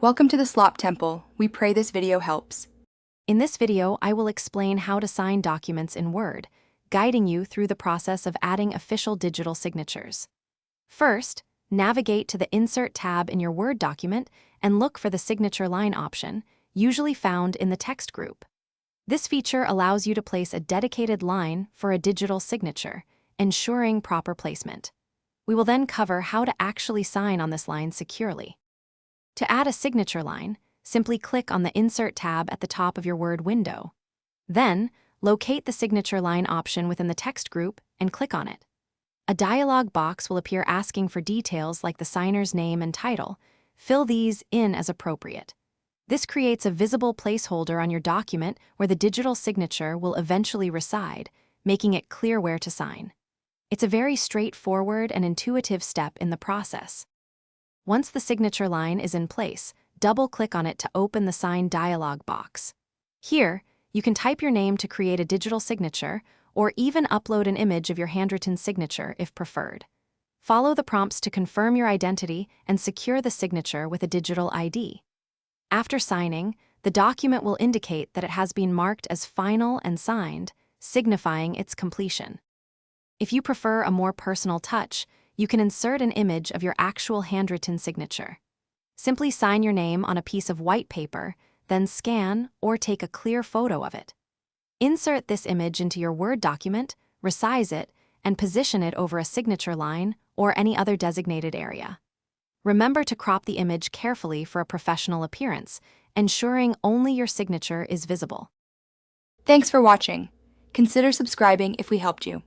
Welcome to the Slop Temple. We pray this video helps. In this video, I will explain how to sign documents in Word, guiding you through the process of adding official digital signatures. First, navigate to the Insert tab in your Word document and look for the signature line option, usually found in the text group. This feature allows you to place a dedicated line for a digital signature, ensuring proper placement. We will then cover how to actually sign on this line securely. To add a signature line, simply click on the Insert tab at the top of your Word window. Then, locate the signature line option within the text group and click on it. A dialog box will appear asking for details like the signer's name and title. Fill these in as appropriate. This creates a visible placeholder on your document where the digital signature will eventually reside, making it clear where to sign. It's a very straightforward and intuitive step in the process. Once the signature line is in place, double-click on it to open the Sign dialog box. Here, you can type your name to create a digital signature or even upload an image of your handwritten signature if preferred. Follow the prompts to confirm your identity and secure the signature with a digital ID. After signing, the document will indicate that it has been marked as final and signed, signifying its completion. If you prefer a more personal touch, you can insert an image of your actual handwritten signature. Simply sign your name on a piece of white paper, then scan or take a clear photo of it. Insert this image into your Word document, resize it, and position it over a signature line or any other designated area. Remember to crop the image carefully for a professional appearance, ensuring only your signature is visible. Thanks for watching. Consider subscribing if we helped you.